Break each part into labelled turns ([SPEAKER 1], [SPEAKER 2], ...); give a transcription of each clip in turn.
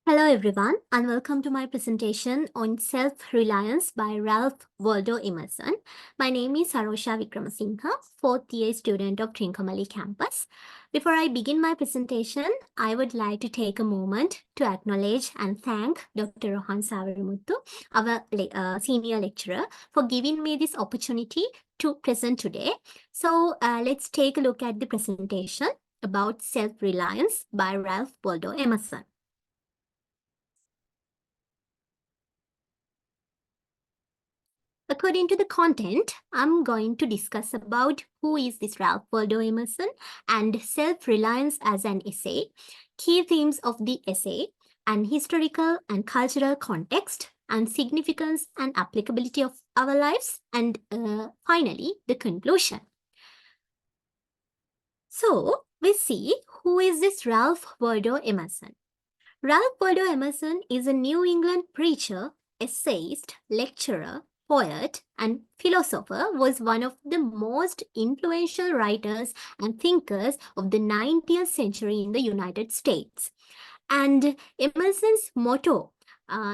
[SPEAKER 1] Hello everyone and welcome to my presentation on Self-Reliance by Waldo Emerson. My name is Arosha Wickramasinghe, fourth year student of Trincomalee campus. Before I begin my presentation, I would like to take a moment to acknowledge and thank Dr. Rohan Sawaramuthu, our senior lecturer, for giving me this opportunity to present today. So let's take a look at the presentation about Self-Reliance by Waldo Emerson. According to the content, I'm going to discuss about who is this Waldo Emerson and self-reliance as an essay, key themes of the essay, and historical and cultural context, and significance and applicability of our lives, and finally, the conclusion. So, we see who is this Waldo Emerson. Waldo Emerson is a New England preacher, essayist, lecturer, poet, and philosopher, was one of the most influential writers and thinkers of the 19th century in the United States. And Emerson's motto,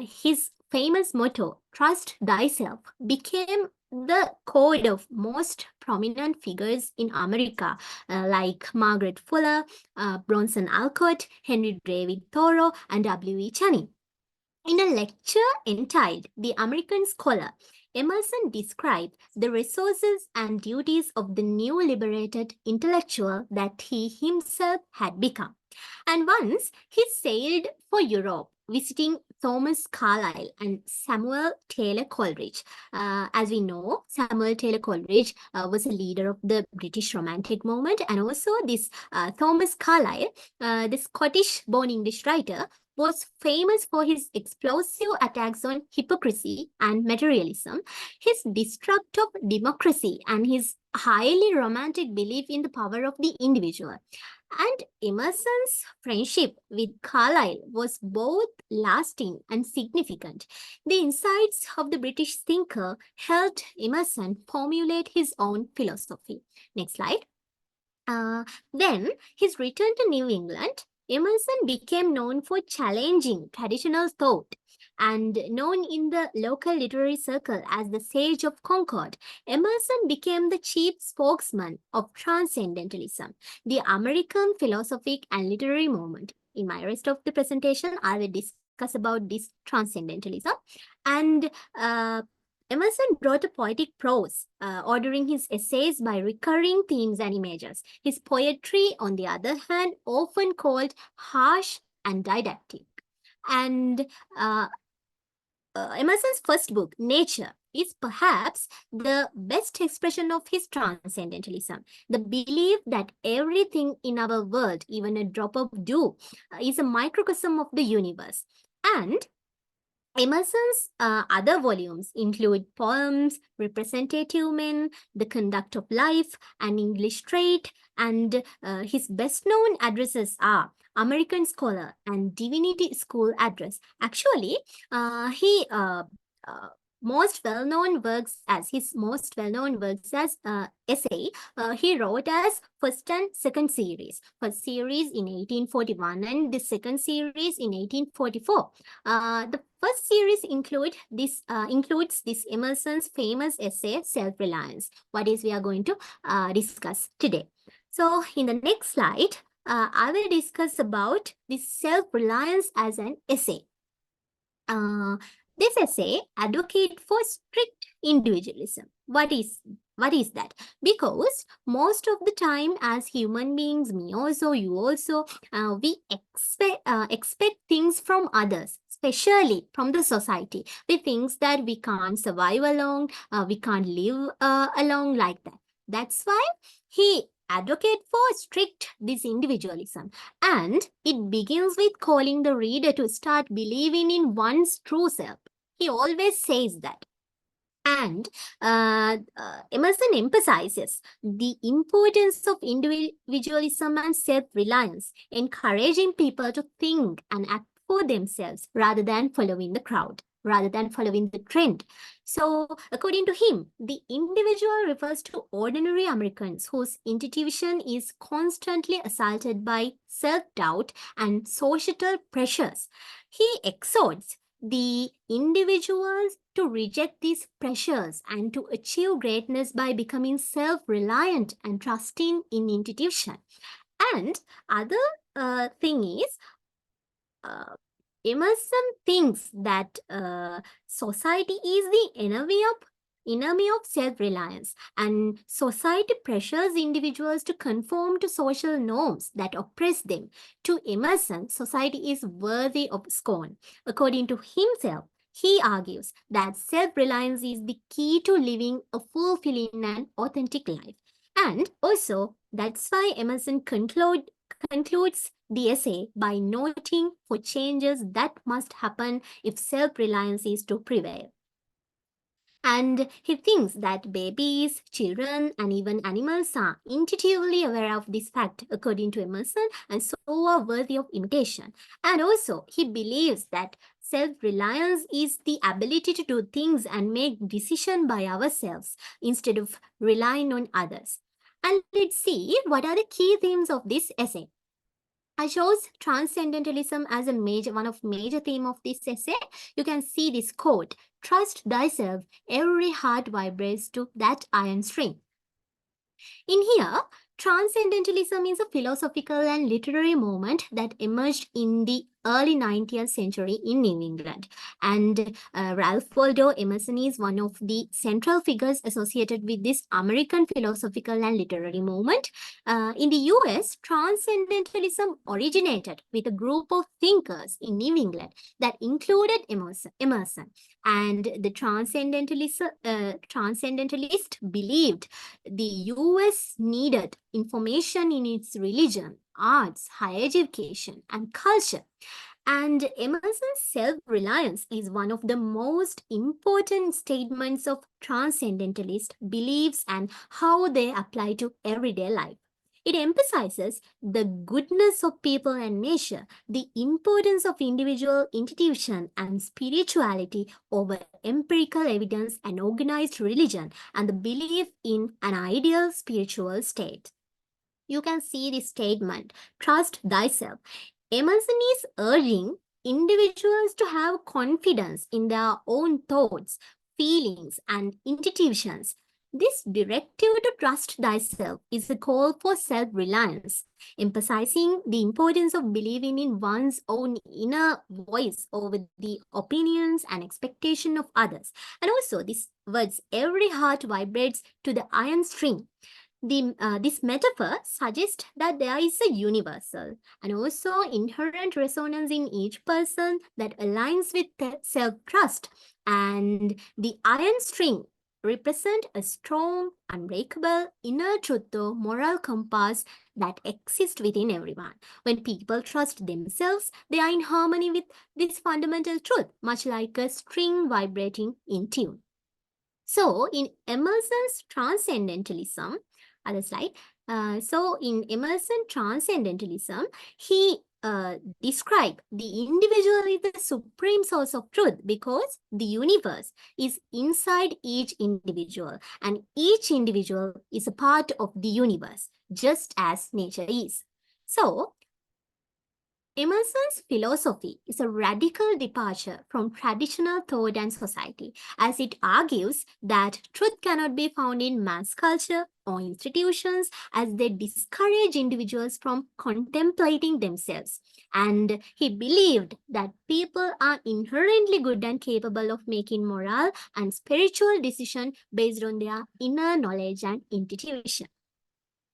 [SPEAKER 1] his famous motto, "Trust thyself," became the code of most prominent figures in America, like Margaret Fuller, Bronson Alcott, Henry David Thoreau, and W.E. Channing. In a lecture entitled "The American Scholar," Emerson described the resources and duties of the new liberated intellectual that he himself had become. And once he sailed for Europe, visiting Thomas Carlyle and Samuel Taylor Coleridge. As we know, Samuel Taylor Coleridge was a leader of the British Romantic movement, and also this Thomas Carlyle, the Scottish-born English writer, was famous for his explosive attacks on hypocrisy and materialism, his distrust of democracy, and his highly romantic belief in the power of the individual. And Emerson's friendship with Carlyle was both lasting and significant. The insights of the British thinker helped Emerson formulate his own philosophy. Next slide. Then his return to New England, Emerson became known for challenging traditional thought and known in the local literary circle as the Sage of Concord. Emerson became the chief spokesman of Transcendentalism, the American philosophic and literary movement. In my rest of the presentation, I will discuss about this Transcendentalism. And Emerson wrote a poetic prose, ordering his essays by recurring themes and images. His poetry, on the other hand, often called harsh and didactic. And Emerson's first book, Nature, is perhaps the best expression of his transcendentalism. The belief that everything in our world, even a drop of dew, is a microcosm of the universe. And Emerson's other volumes include poems, Representative Men, The Conduct of Life, An English Trait, and his best-known addresses are American Scholar and Divinity School Address. Actually, he most well-known works as essay, he wrote as first and second series. First series in 1841 and the second series in 1844. The first series includes this Emerson's famous essay, Self-Reliance, what is we are going to discuss today. So in the next slide, I will discuss about this self-reliance as an essay. This essay advocates for strict individualism. What is that? Because most of the time, as human beings, me also, you also, we expect things from others, especially from the society. We think that we can't survive alone, we can't live alone like that. That's why he advocate for strict this individualism, and it begins with calling the reader to start believing in one's true self. He always says that. And Emerson emphasizes the importance of individualism and self-reliance, encouraging people to think and act for themselves rather than following the crowd, rather than following the trend. So, according to him, the individual refers to ordinary Americans whose institution is constantly assaulted by self doubt and societal pressures. He exhorts the individuals to reject these pressures and to achieve greatness by becoming self reliant and trusting in institution. And other thing is, uh, Emerson thinks that society is the enemy of self-reliance, and society pressures individuals to conform to social norms that oppress them. To Emerson, society is worthy of scorn. According to himself, he argues that self-reliance is the key to living a fulfilling and authentic life. And also, that's why Emerson concludes the essay by noting for changes that must happen if self-reliance is to prevail. And he thinks that babies, children, and even animals are intuitively aware of this fact, according to Emerson, and so are worthy of imitation. And also, he believes that self-reliance is the ability to do things and make decisions by ourselves instead of relying on others. And let's see what are the key themes of this essay. I chose transcendentalism as one of major theme of this essay. You can see this quote: "Trust thyself, every heart vibrates to that iron string." In here, transcendentalism is a philosophical and literary movement that emerged in the early 19th century in New England. And Ralph Waldo Emerson is one of the central figures associated with this American philosophical and literary movement. In the US, transcendentalism originated with a group of thinkers in New England that included Emerson. And the transcendentalist believed the US needed information in its religion, arts, higher education, and culture. And Emerson's self reliance is one of the most important statements of transcendentalist beliefs and how they apply to everyday life. It emphasizes the goodness of people and nature, the importance of individual institution and spirituality over empirical evidence and organized religion, and the belief in an ideal spiritual state. You can see this statement: trust thyself. Emerson is urging individuals to have confidence in their own thoughts, feelings, and institutions. This directive to trust thyself is a call for self reliance, emphasizing the importance of believing in one's own inner voice over the opinions and expectation of others. And also, these words, every heart vibrates to the iron string. This metaphor suggests that there is a universal and also inherent resonance in each person that aligns with self-trust, and the iron string represent a strong, unbreakable inner truth or moral compass that exists within everyone. When people trust themselves, they are in harmony with this fundamental truth, much like a string vibrating in tune. So, in Emerson's transcendentalism, other slide. In Emerson transcendentalism, he described the individual is the supreme source of truth because the universe is inside each individual, and each individual is a part of the universe, just as nature is. So, Emerson's philosophy is a radical departure from traditional thought and society, as it argues that truth cannot be found in mass culture or institutions, as they discourage individuals from contemplating themselves. And he believed that people are inherently good and capable of making moral and spiritual decisions based on their inner knowledge and intuition.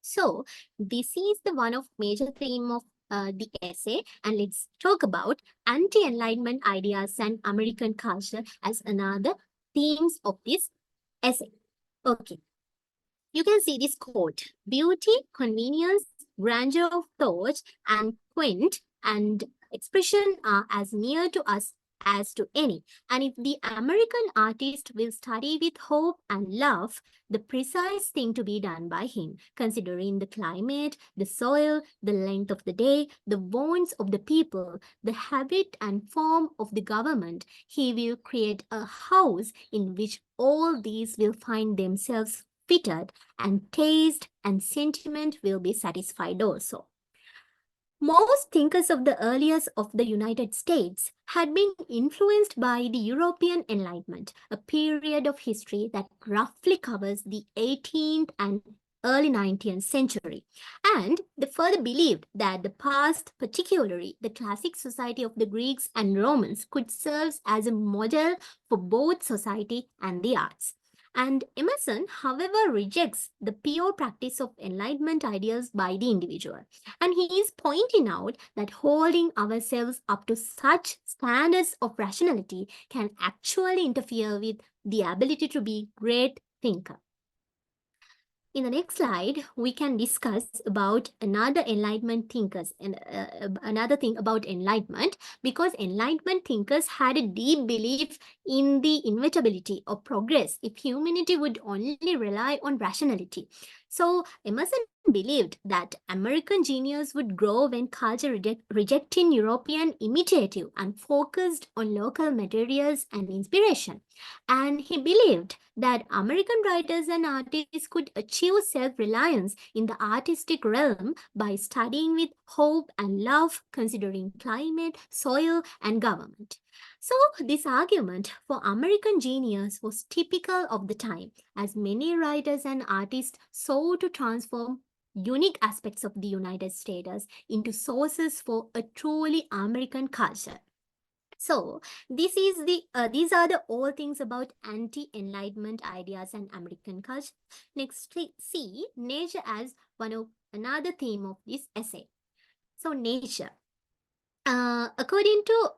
[SPEAKER 1] So, this is the one of major theme of the essay, and let's talk about anti-enlightenment ideas and American culture as another themes of this essay. Okay, you can see this quote: beauty, convenience, grandeur of thought, and quaint and expression are as near to us as to any. And if the American artist will study with hope and love, the precise thing to be done by him, considering the climate, the soil, the length of the day, the wants of the people, the habit and form of the government, he will create a house in which all these will find themselves fitted, and taste and sentiment will be satisfied also. Most thinkers of the earliest of the United States had been influenced by the European Enlightenment, a period of history that roughly covers the 18th and early 19th century. And they further believed that the past, particularly the classic society of the Greeks and Romans, could serve as a model for both society and the arts. And Emerson, however, rejects the pure practice of Enlightenment ideals by the individual. And he is pointing out that holding ourselves up to such standards of rationality can actually interfere with the ability to be great thinker. In the next slide, we can discuss about another Enlightenment thinkers and another thing about Enlightenment, because Enlightenment thinkers had a deep belief in the inevitability of progress if humanity would only rely on rationality. So Emerson believed that American genius would grow when culture rejecting European imitative and focused on local materials and inspiration. And he believed that American writers and artists could achieve self-reliance in the artistic realm by studying with hope and love, considering climate, soil, and government. So, this argument for American genius was typical of the time, as many writers and artists sought to transform unique aspects of the United States into sources for a truly American culture. So these are the all things about anti-enlightenment ideas and American culture. Next, see nature as another theme of this essay. So nature, according to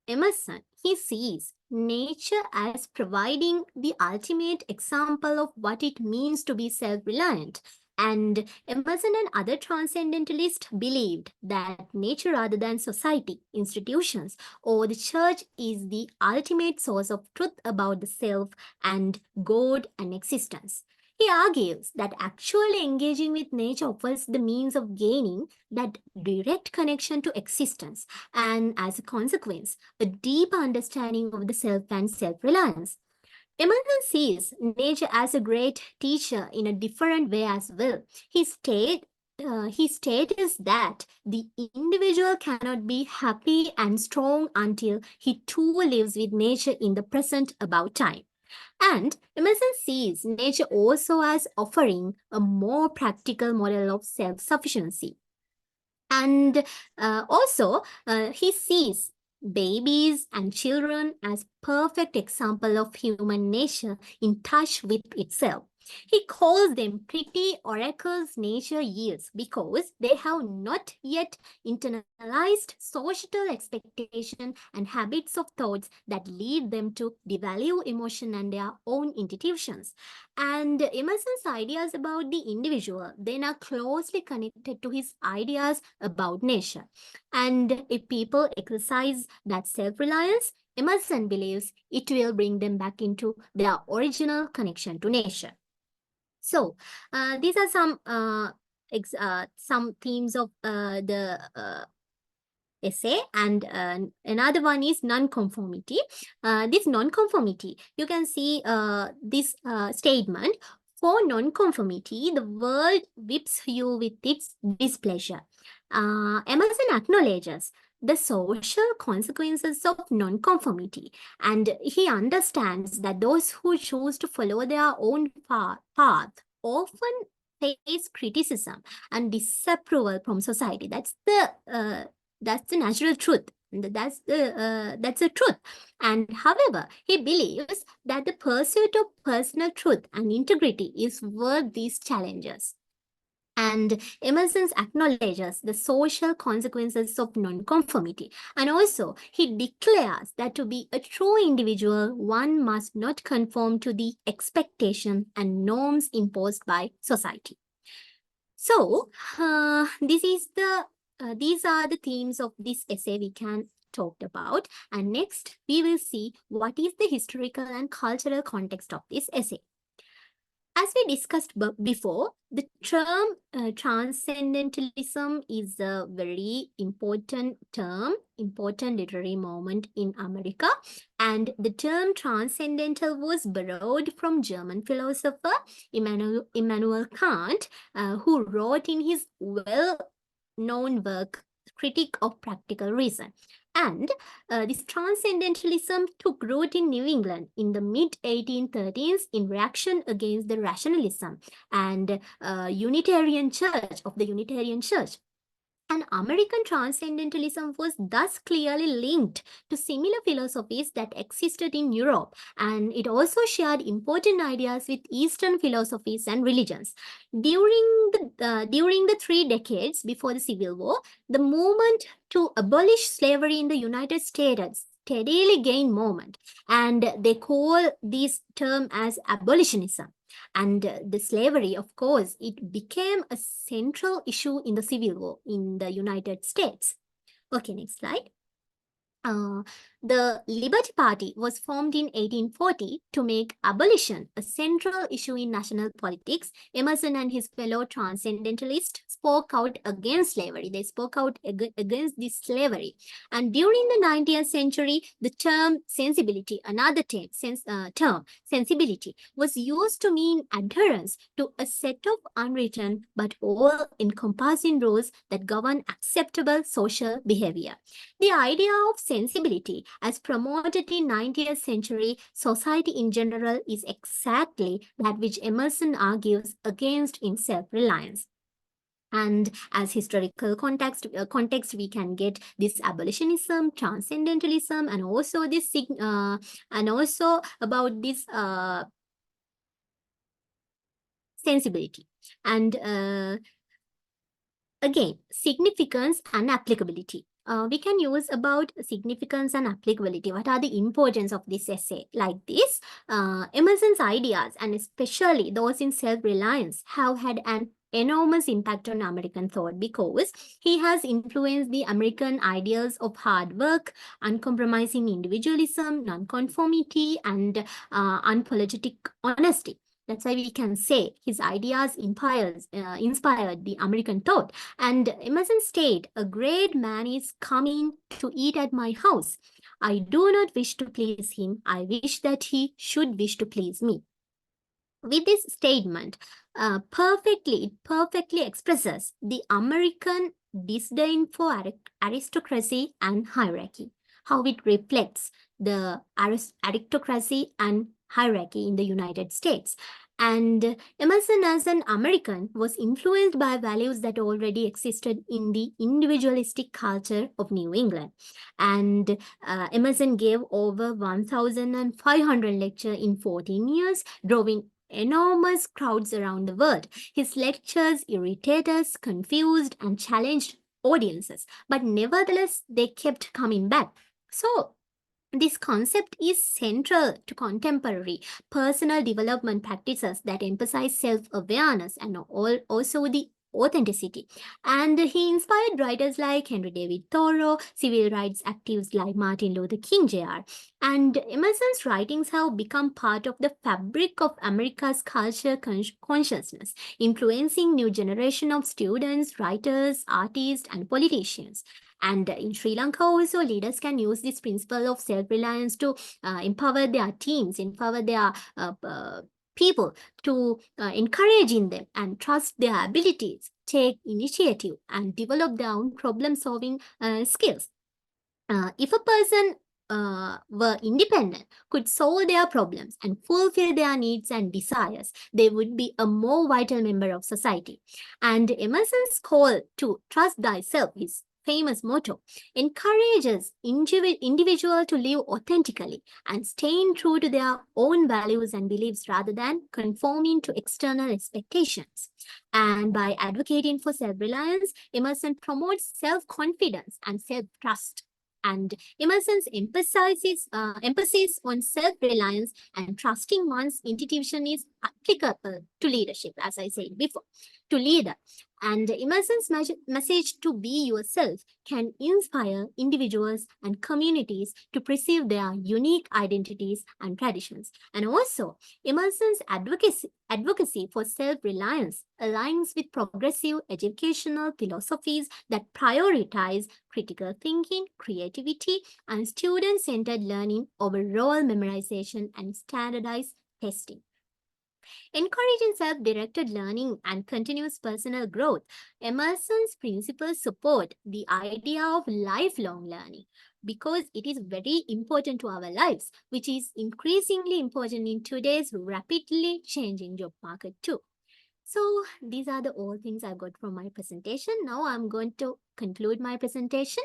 [SPEAKER 1] Emerson, he sees nature as providing the ultimate example of what it means to be self-reliant. And Emerson and other transcendentalists believed that nature rather than society, institutions, or the church is the ultimate source of truth about the self and God and existence. He argues that actually engaging with nature offers the means of gaining that direct connection to existence, and as a consequence, a deeper understanding of the self and self-reliance. Emerson sees nature as a great teacher in a different way as well. He states that the individual cannot be happy and strong until he too lives with nature in the present about time. And Emerson sees nature also as offering a more practical model of self-sufficiency. And also, he sees babies and children as perfect example of human nature in touch with itself. He calls them pretty oracles nature yields because they have not yet internalized societal expectation and habits of thoughts that lead them to devalue emotion and their own institutions. And Emerson's ideas about the individual then are closely connected to his ideas about nature. And if people exercise that self-reliance, Emerson believes it will bring them back into their original connection to nature. So these are some themes of the essay, and another one is non-conformity. This non-conformity, you can see this statement. For non-conformity, the world whips you with its displeasure. Emerson acknowledges the social consequences of non-conformity, and he understands that those who choose to follow their own path often face criticism and disapproval from society. That's the natural truth. That's the truth. And however, he believes that the pursuit of personal truth and integrity is worth these challenges. And Emerson acknowledges the social consequences of nonconformity. And also, he declares that to be a true individual, one must not conform to the expectation and norms imposed by society. So, these are the themes of this essay we can talked about, and next we will see what is the historical and cultural context of this essay. As we discussed before, the term transcendentalism is a very important term, important literary moment in America. And the term transcendental was borrowed from German philosopher Immanuel Kant, who wrote in his well-known work, Critique of Practical Reason. And this transcendentalism took root in New England in the mid-1830s in reaction against the rationalism and Unitarian Church of the Unitarian Church. And American transcendentalism was thus clearly linked to similar philosophies that existed in Europe, and it also shared important ideas with Eastern philosophies and religions. During the 3 decades before the Civil War, the movement to abolish slavery in the United States steadily gained moment, and they call this term as abolitionism. And the slavery, of course, it became a central issue in the Civil War in the United States. Okay, next slide. The Liberty Party was formed in 1840 to make abolition a central issue in national politics. Emerson and his fellow transcendentalists spoke out against slavery. They spoke out against this slavery. And during the 19th century, the term sensibility, another term, sensibility, was used to mean adherence to a set of unwritten but all-encompassing rules that govern acceptable social behavior. The idea of sensibility as promoted in 19th century society in general is exactly that which Emerson argues against in Self-Reliance. And as historical context, we can get this abolitionism, transcendentalism, and also this and also about this sensibility. And again, significance and applicability. We can use about significance and applicability. What are the importance of this essay? Like this, Emerson's ideas, and especially those in Self-Reliance, have had an enormous impact on American thought because he has influenced the American ideals of hard work, uncompromising individualism, nonconformity, and unapologetic honesty. That's why we can say his ideas inspired the American thought. And Emerson stated, "A great man is coming to eat at my house. I do not wish to please him. I wish that he should wish to please me." With this statement, perfectly expresses the American disdain for aristocracy and hierarchy, how it reflects the aristocracy and hierarchy in the United States. And Emerson, as an American, was influenced by values that already existed in the individualistic culture of New England. And Emerson gave over 1,500 lectures in 14 years, drawing enormous crowds around the world. His lectures irritated us, confused, and challenged audiences, but nevertheless, they kept coming back. So, this concept is central to contemporary personal development practices that emphasize self-awareness and also the authenticity. And he inspired writers like Henry David Thoreau, civil rights activists like Martin Luther King Jr. And Emerson's writings have become part of the fabric of America's culture consciousness, influencing new generation of students, writers, artists, and politicians. And in Sri Lanka also, leaders can use this principle of self-reliance to empower their teams, empower their people, to encourage in them and trust their abilities, take initiative, and develop their own problem-solving skills. If a person were independent, could solve their problems and fulfill their needs and desires, they would be a more vital member of society. And Emerson's call to trust thyself is famous motto encourages individual to live authentically and staying true to their own values and beliefs rather than conforming to external expectations. And by advocating for self-reliance, Emerson promotes self-confidence and self-trust. And Emerson's emphasis on self-reliance and trusting one's intuition is applicable to leadership, as I said before, to leader. And Emerson's message to be yourself can inspire individuals and communities to perceive their unique identities and traditions. And also, Emerson's advocacy for self-reliance aligns with progressive educational philosophies that prioritize critical thinking, creativity, and student-centered learning over role memorization and standardized testing. Encouraging self directed learning and continuous personal growth, Emerson's principles support the idea of lifelong learning because it is very important to our lives, which is increasingly important in today's rapidly changing job market too. So these are the all things I got from my presentation. Now I'm going to conclude my presentation.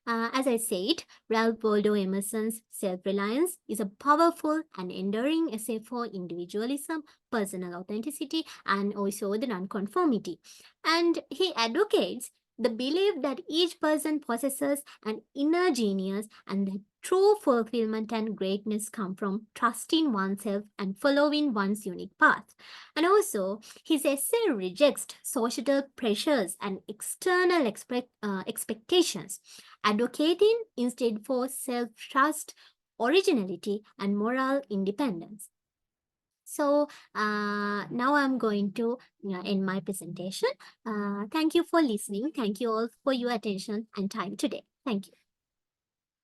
[SPEAKER 1] As I said, Ralph Waldo Emerson's Self-Reliance is a powerful and enduring essay for individualism, personal authenticity, and also the nonconformity. And he advocates the belief that each person possesses an inner genius and that true fulfillment and greatness come from trusting oneself and following one's unique path. And also, his essay rejects societal pressures and external expectations, advocating instead for self-trust, originality, and moral independence. So now I'm going to end my presentation. Thank you for listening. Thank you all for your attention and time today. Thank you.